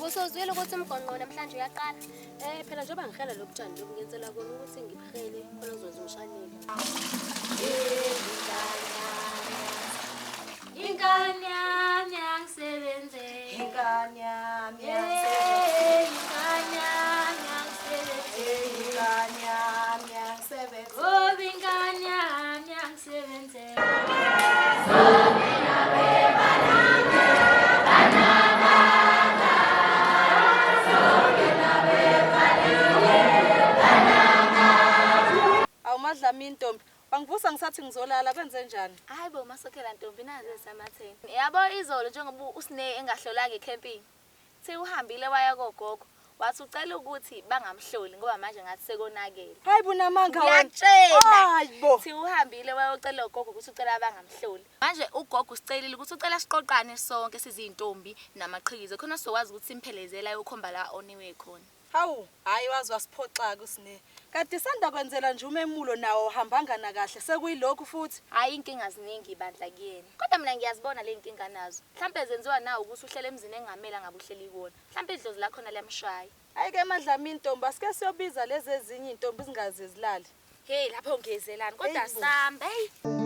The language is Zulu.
Usozwile ukuthi umgonqo namhlanje uyaqala. Phela njengoba ngihlela lo butshani lobu ngiyenzela kona ukuthi ngibuhele khona uzoze umshanele. Ingane yami yangisebenze. Ingane yami Ingane yami yangisebenze. ingane yami yangisebenze. Oh, ingane yami yangisebenze. Awumadlami intombi. Bangivusa ngisathi ngizolala kwenze njani? Hayi bo masokhela ntombi nazi esamatheni. Yabo izolo njengoba usine engahlolanga ecamping. Thi uhambile waya kogogo. Wathi ucela ukuthi bangamhloli ngoba manje ngathi sekonakele. Hayi bunamanga wena. Ngiyatshela. Hayibo. Thi uhambile wayocela ugogo ukuthi ucela bangamhloli. Manje ugogo usicelile ukuthi ucela siqoqane sonke sizintombi namaqhikizo khona sizokwazi ukuthi simphelezela ayokhomba la oniwe khona. Hawu, hayi wazi wasiphoxa kusine. Kanti sanda kwenzela nje umemulo nawo uhambanga na kahle sekuyilokhu futhi. Hayi inkinga ziningi ibandla kuyena. Kodwa mina ngiyazibona le inkinga nazo. Mhlawumbe zenziwa nawe ukuthi uhlele emzini engamela ngabe uhleli kuona. Mhlawumbe idlozi la khona liyamshaya. Hayi ke madlami intombi asike siyobiza lezi ezinye intombi zingaze zilale. Hey lapho ngiyezelani kodwa sambe. Hey.